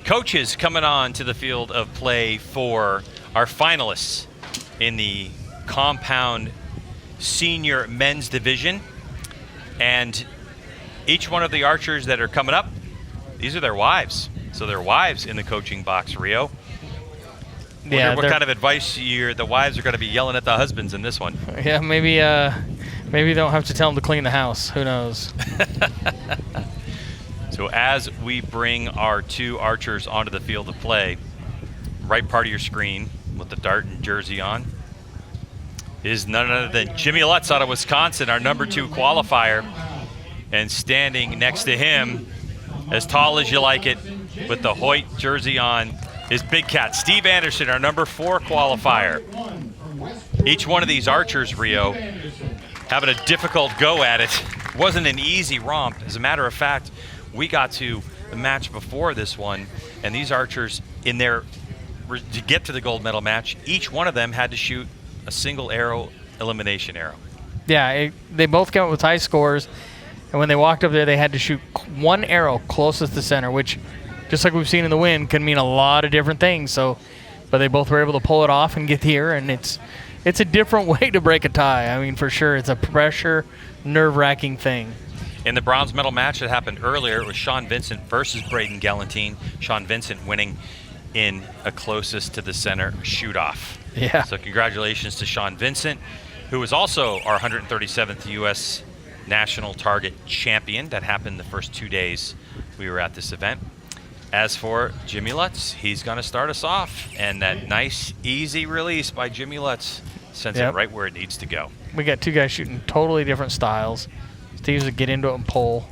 Coaches coming on to the field of play for our finalists in the compound senior men's division. And each one of the archers that are coming up, these are their wives. So their wives in the coaching box, Rio. Yeah, what kind of advice the wives are going to be yelling at the husbands in this one? Yeah, maybe they don't have to tell them to clean the house. Who knows? So as we bring our two archers onto the field of play, right part of your screen with the dart and jersey on is none other than Jimmy Lutz out of Wisconsin, our number 2 qualifier. And standing next to him, as tall as you like it, with the Hoyt jersey on, is Big Cat Steve Anderson, our number 4 qualifier. Each one of these archers, Rio, having a difficult go at it. It wasn't an easy romp. As a matter of fact, we got to the match before this one, and these archers, to get to the gold medal match, each one of them had to shoot a single arrow, elimination arrow. Yeah, they both came up with high scores, and when they walked up there, they had to shoot one arrow closest to center, which, just like we've seen in the win, can mean a lot of different things. So, but they both were able to pull it off and get here, and it's a different way to break a tie. I mean, for sure, it's a pressure, nerve-wracking thing. In the bronze medal match that happened earlier, it was Sean Vincent versus Braden Galantine. Sean Vincent winning in a closest to the center shoot-off. Yeah. So congratulations to Sean Vincent, who was also our 137th U.S. National Target Champion. That happened the first 2 days we were at this event. As for Jimmy Lutz, he's going to start us off. And that nice, easy release by Jimmy Lutz sends it right where it needs to go. We got two guys shooting totally different styles. Steve's a get into it and pull,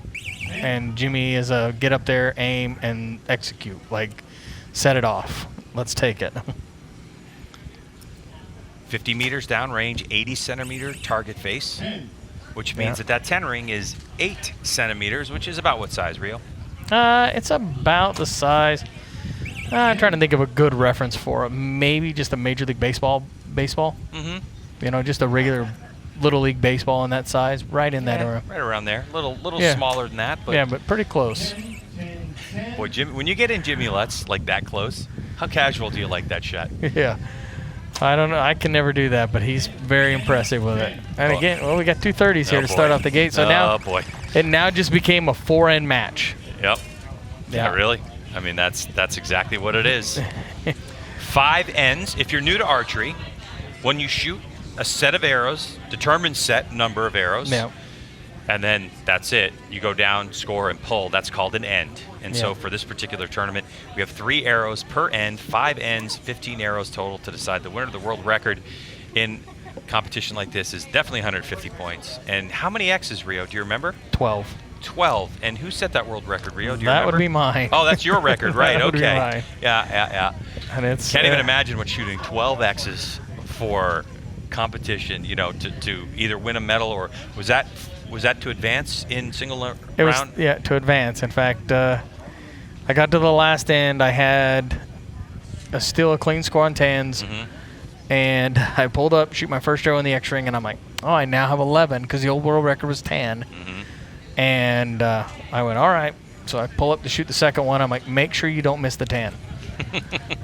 and Jimmy is a get up there, aim, and execute. Like, set it off. Let's take it. 50 meters downrange, 80 centimeter target face, which means that 10 ring is 8 centimeters, which is about what size, Rio? It's about the size. I'm trying to think of a good reference for it. Maybe just a Major League Baseball. Mm-hmm. You know, just a regular Little League Baseball in that size, right in that era. Right around there. Little smaller than that. But but pretty close. Boy, Jimmy, when you get in Jimmy Lutz like that close, how casual do you like that shot? Yeah. I don't know. I can never do that, but he's very impressive with it. And again, we got 230s here to start off the gate. So now it now just became a 4-end match. Yep. Yeah, really? I mean, that's exactly what it is. 5 ends. If you're new to archery, when you shoot a set of arrows, determined set number of arrows, and then that's it. You go down, score, and pull. That's called an end. And so for this particular tournament, we have 3 arrows per end, 5 ends, 15 arrows total to decide the winner of the world record in competition like this is definitely 150 points. And how many X's, Rio? Do you remember? 12. 12. And who set that world record, Rio? Do you that remember? Would be mine. Oh, that's your record, right? That would okay. be mine. Yeah. And it's can't even imagine what shooting 12 X's for competition, you know, to either win a medal, or was that to advance in single round? It was, to advance. In fact, I got to the last end. I had still a clean score on 10s, and I pulled up, shoot my first arrow in the X ring, and I'm like, oh, I now have 11 because the old world record was 10. And I went, all right. So I pull up to shoot the second one. I'm like, make sure you don't miss the 10.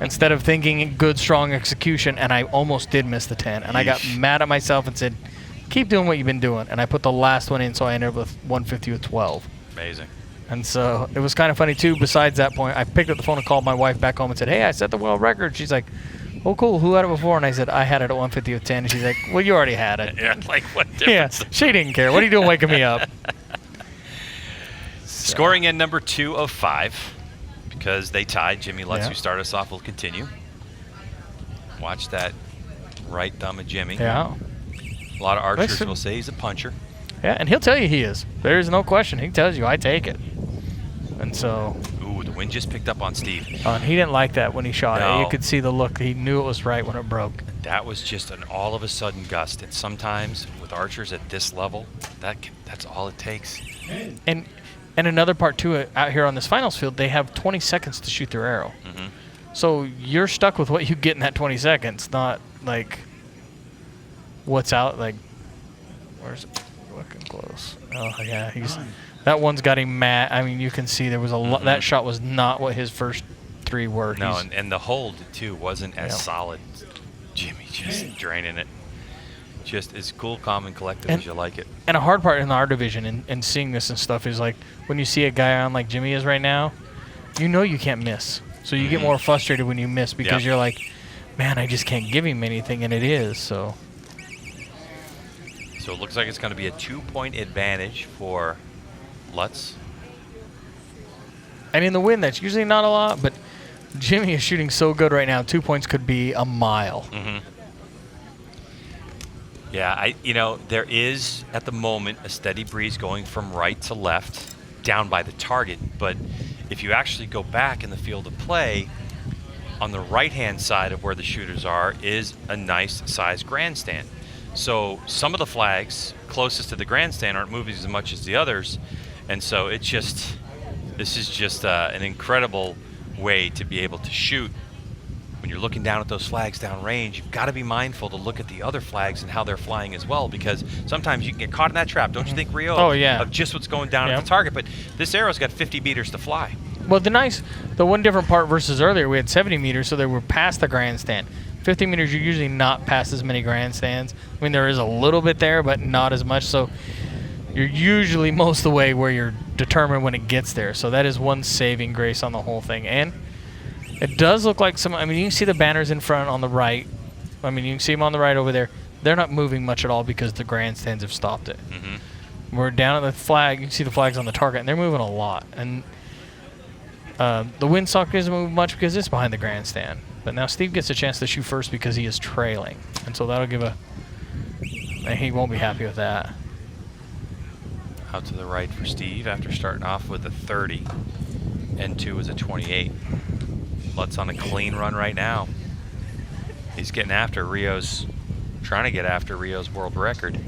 Instead of thinking good, strong execution, and I almost did miss the 10. And I got mad at myself and said, keep doing what you've been doing. And I put the last one in, so I ended up with 150 with 12. Amazing. And so it was kind of funny, too. Besides that point, I picked up the phone and called my wife back home and said, hey, I set the world record. She's like, oh, cool. Who had it before? And I said, I had it at 150 with 10. And she's like, well, you already had it. Yeah, like what difference? Yeah, she didn't care. What are you doing waking me up? Scoring in number 2 of 5. Because they tied. Jimmy Lutz, who started us off, will continue. Watch that right thumb of Jimmy. Yeah. A lot of archers will say he's a puncher. Yeah, and he'll tell you he is. There's no question. He tells you, I take it. And so. Ooh, the wind just picked up on Steve. He didn't like that when he shot it. You could see the look. He knew it was right when it broke. That was just an all-of-a-sudden gust. And sometimes with archers at this level, that's all it takes. And another part, too, out here on this finals field, they have 20 seconds to shoot their arrow. So you're stuck with what you get in that 20 seconds, not, like, what's out. Like, where's it? Looking close. Oh, yeah. That one's got him mad. I mean, you can see there was a lot. That shot was not what his first 3 were. No, and the hold, too, wasn't as Yeah. solid. Jimmy just draining it. Just as cool, calm, and collected as you like it. And a hard part in our division and seeing this and stuff is like when you see a guy on like Jimmy is right now, you know you can't miss. So you get more frustrated when you miss because you're like, man, I just can't give him anything, and it is. So it looks like it's going to be a 2-point advantage for Lutz. And in the win, that's usually not a lot, but Jimmy is shooting so good right now. 2 points could be a mile. Yeah, there is at the moment a steady breeze going from right to left down by the target. But if you actually go back in the field of play, on the right-hand side of where the shooters are is a nice size grandstand. So some of the flags closest to the grandstand aren't moving as much as the others. And so this is just an incredible way to be able to shoot. When you're looking down at those flags downrange, you've got to be mindful to look at the other flags and how they're flying as well, because sometimes you can get caught in that trap, don't you think, Rio? Oh, yeah. Of just what's going down at the target. But this arrow's got 50 meters to fly. Well, the one different part versus earlier, we had 70 meters, so they were past the grandstand. 50 meters, you're usually not past as many grandstands. I mean, there is a little bit there, but not as much. So you're usually most of the way where you're determined when it gets there. So that is one saving grace on the whole thing. And it does look like you can see the banners in front on the right. I mean, you can see them on the right over there. They're not moving much at all because the grandstands have stopped it. We're down at the flag. You can see the flags on the target, and they're moving a lot. And the windsock doesn't move much because it's behind the grandstand. But now Steve gets a chance to shoot first because he is trailing. And so that'll give he won't be happy with that. Out to the right for Steve after starting off with a 30. N2 is a 28. Lutz on a clean run right now. He's getting after trying to get after Rio's world record.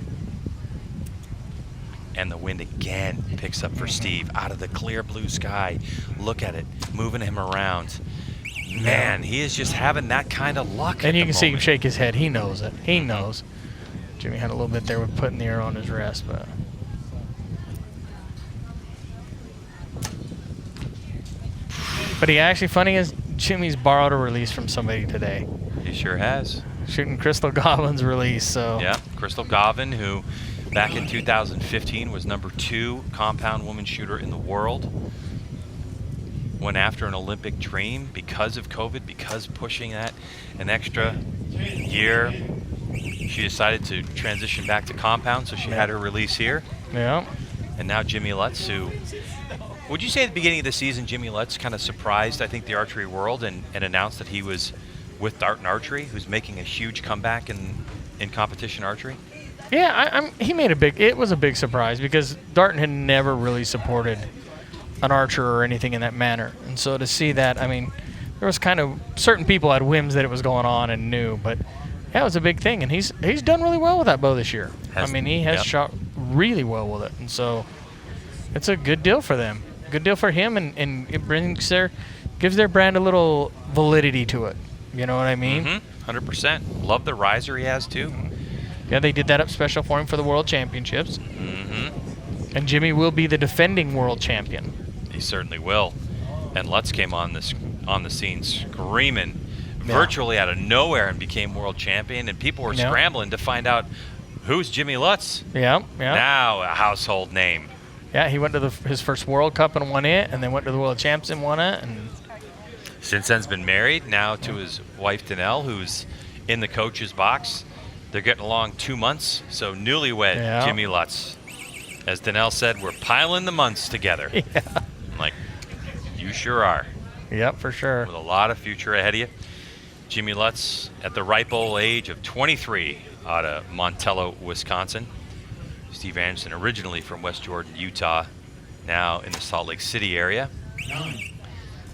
And the wind again picks up for Steve out of the clear blue sky. Look at it, moving him around. Man, he is just having that kind of luck. And you can see him shake his head. He knows it. He knows. Jimmy had a little bit there with putting the arrow on his wrist, but he actually, funny is, Jimmy's borrowed a release from somebody today. He sure has. Shooting Crystal Goblin's release, so. Yeah, Crystal Goblin, who back in 2015 was #2 compound woman shooter in the world. Went after an Olympic dream because of COVID, because pushing that an extra year. She decided to transition back to compound, so she had her release here. Yeah. And now Jimmy Lutz, who, would you say at the beginning of the season, Jimmy Lutz kind of surprised, I think, the archery world and announced that he was with Darton Archery, who's making a huge comeback in competition archery? Yeah, it was a big surprise because Darton had never really supported an archer or anything in that manner. And so to see that, I mean, there was kind of certain people had whims that it was going on and knew, but yeah, it was a big thing. And he's done really well with that bow this year. He has shot really well with it. And so it's a good deal for them. Good deal for him, and it gives their brand a little validity to it. You know what I mean? 100%. Love the riser he has, too. Yeah, they did that up special for him for the World Championships. And Jimmy will be the defending world champion. He certainly will. And Lutz came on the scene screaming virtually out of nowhere and became world champion. And people were scrambling to find out who's Jimmy Lutz. Yeah. Now a household name. Yeah, he went to his first World Cup and won it, and then went to the World Champs and won it. And since then's been married now to his wife Danelle, who's in the coach's box. They're getting along 2 months, so newlywed Jimmy Lutz. As Danelle said, we're piling the months together. Yeah. I'm like, you sure are. Yep, for sure. With a lot of future ahead of you. Jimmy Lutz at the ripe old age of 23 out of Montello, Wisconsin. Steve Anderson, originally from West Jordan, Utah, now in the Salt Lake City area.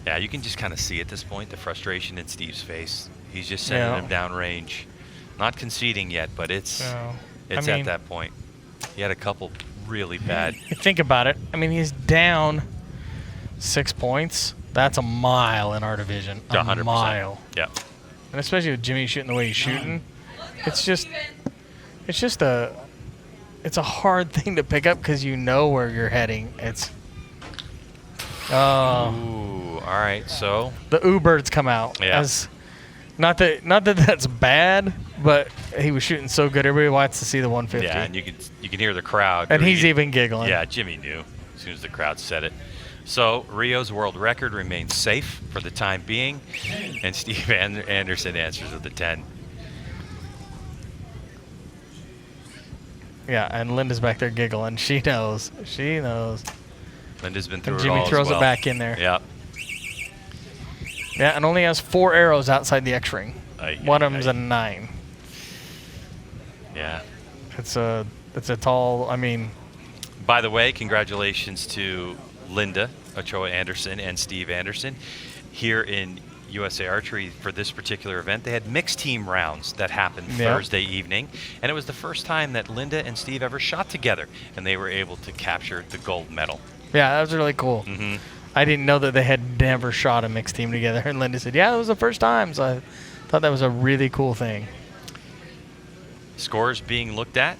Yeah, you can just kind of see at this point the frustration in Steve's face. He's just sending him downrange. Not conceding yet, but it's at that point. He had a couple really bad. Think about it. I mean, he's down 6 points. That's a mile in our division. 100%. Mile. Yeah. And especially with Jimmy shooting the way he's shooting, it's a hard thing to pick up because you know where you're heading. Oh, Ooh, all right. So the U-birds come out. Yeah. Not that that's bad, but he was shooting so good. Everybody wants to see the 150. yeah, and you can hear the crowd. And he's Or you- even giggling. Yeah, Jimmy knew as soon as the crowd said it. So Rio's world record remains safe for the time being, and Steve Anderson answers with the 10. Yeah, and Linda's back there giggling. She knows. She knows. Linda's been through And it all Jimmy as throws well. it back in there. Yep. Yeah, and only has 4 arrows outside the X-ring. One of them's a 9. Yeah. It's a tall. I mean, By the way, congratulations to Linda Ochoa Anderson and Steve Anderson. Here in USA Archery for this particular event, they had mixed team rounds that happened Thursday evening, and it was the first time that Linda and Steve ever shot together, and they were able to capture the gold medal. yeah, that was really cool. Mm-hmm. I didn't know that they had never shot a mixed team together. And Linda said, yeah, it was the first time. So I thought that was a really cool thing. Scores being looked at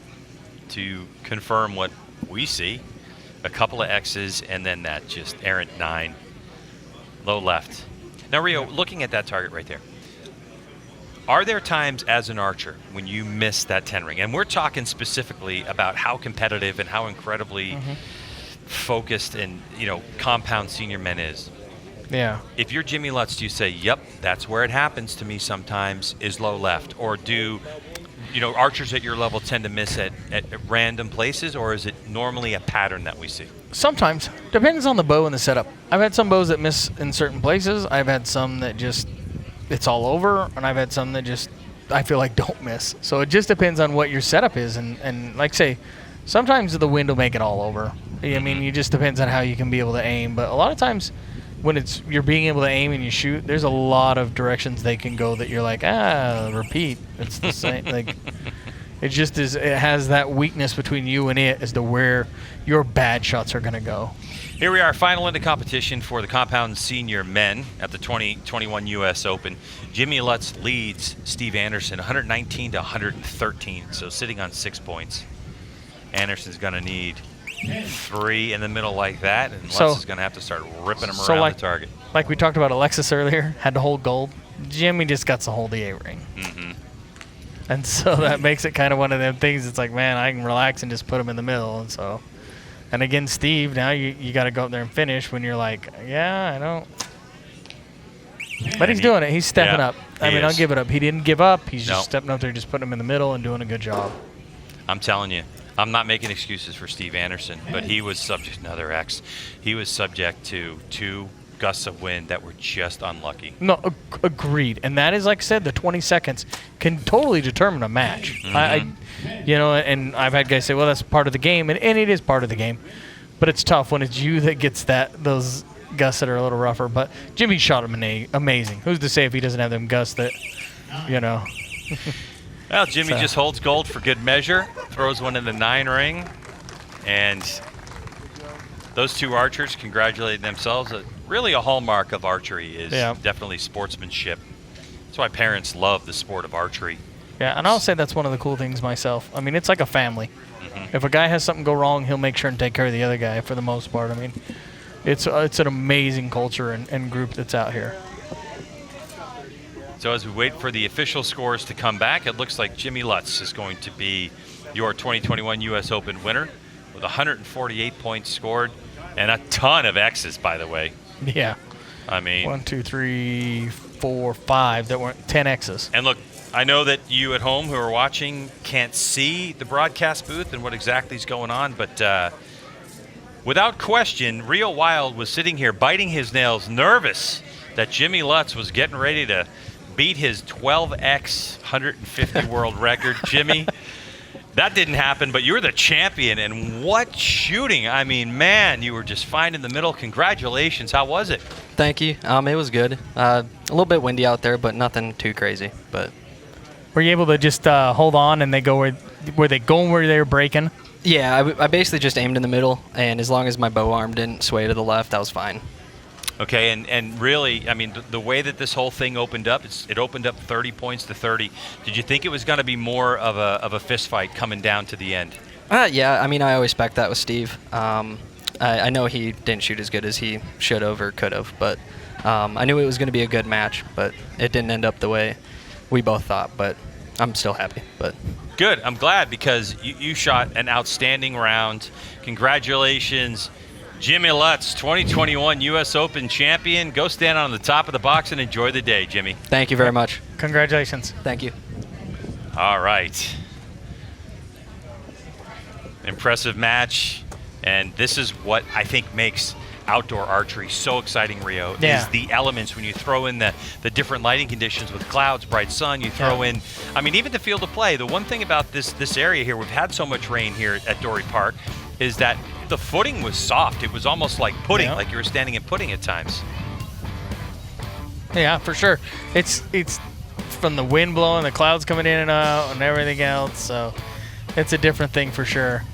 to confirm what we see. A couple of X's and then that just errant 9. Low left. Now, Rio, looking at that target right there, are there times as an archer when you miss that 10 ring? And we're talking specifically about how competitive and how incredibly focused and, compound Senior Men is. Yeah. If you're Jimmy Lutz, do you say, yep, that's where it happens to me sometimes, is low left? Or do, archers at your level tend to miss at random places, or is it normally a pattern that we see? Sometimes. Depends on the bow and the setup. I've had some bows that miss in certain places. I've had some that just, it's all over. And I've had some that just, I feel like don't miss. So it just depends on what your setup is. And like say, sometimes the wind will make it all over. I mean, it just depends on how you can be able to aim. But a lot of times when you're being able to aim and you shoot, there's a lot of directions they can go that you're like, repeat. It's the same. Like, it just is. It has that weakness between you and it as to where your bad shots are going to go. Here we are, final into competition for the Compound Senior Men at the 2021 U.S. Open. Jimmy Lutz leads Steve Anderson 119 to 113, so sitting on 6 points. Anderson's going to need 3 in the middle like that, and Lutz is going to have to start ripping them around the target. Like we talked about Alexis earlier, had to hold gold. Jimmy just got to hold the A-ring. Mm-hmm. And so that makes it kind of one of them things. It's like, man, I can relax and just put him in the middle. And again, Steve, now you got to go up there and finish when you're like, yeah, I don't. But he's doing it. He's stepping up. I mean, I'll give it up. He didn't give up. He's just stepping up there, just putting him in the middle and doing a good job. I'm telling you, I'm not making excuses for Steve Anderson, but he was subject, another X. He was subject to 2 gusts of wind that were just unlucky. No, agreed. And that is, like I said, the 20 seconds can totally determine a match. And I've had guys say, well, that's part of the game, and it is part of the game. But it's tough when it's you that gets those gusts that are a little rougher. But Jimmy shot him amazing. Who's to say if he doesn't have them gusts that, Well, Jimmy just holds gold for good measure, throws one in the 9 ring, and those 2 archers congratulated themselves. Really a hallmark of archery is definitely sportsmanship. That's why parents love the sport of archery. Yeah, and I'll say that's one of the cool things myself. I mean, it's like a family. If a guy has something go wrong, he'll make sure and take care of the other guy for the most part. I mean, it's an amazing culture and group that's out here. So as we wait for the official scores to come back, it looks like Jimmy Lutz is going to be your 2021 U.S. Open winner with 148 points scored and a ton of X's, by the way. Yeah. I mean, 1, 2, 3, 4, 5 that weren't 10 X's. And look, I know that you at home who are watching can't see the broadcast booth and what exactly is going on, but without question, Rio Wild was sitting here biting his nails, nervous that Jimmy Lutz was getting ready to beat his 12X 150 world record. Jimmy, that didn't happen, but you're the champion, and what shooting. I mean, man, you were just fine in the middle. Congratulations. How was it? Thank you. It was good. A little bit windy out there, but nothing too crazy. But were you able to just hold on and they go were they going where they were breaking? yeah, I basically just aimed in the middle, and as long as my bow arm didn't sway to the left, I was fine. Okay, and really, I mean, the way that this whole thing opened up, it opened up 30 points to 30. Did you think it was going to be more of a fist fight coming down to the end? Yeah, I mean, I always expect that with Steve. I know he didn't shoot as good as he should have or could have, but I knew it was going to be a good match, but it didn't end up the way we both thought, but I'm still happy. But Good. I'm glad because you shot an outstanding round. Congratulations, Jimmy Lutz, 2021 U.S. Open champion. Go stand on the top of the box and enjoy the day, Jimmy. thank you very much. Congratulations. Thank you. All right. Impressive match. And this is what I think makes outdoor archery so exciting, Rio, Yeah. is the elements when you throw in the different lighting conditions with clouds, bright sun, you throw in, I mean, even the field of play. The one thing about this area here, we've had so much rain here at Dory Park, is that the footing was soft. It was almost like pudding, like you were standing in pudding at times. Yeah, for sure. It's from the wind blowing, the clouds coming in and out, and everything else. So it's a different thing for sure.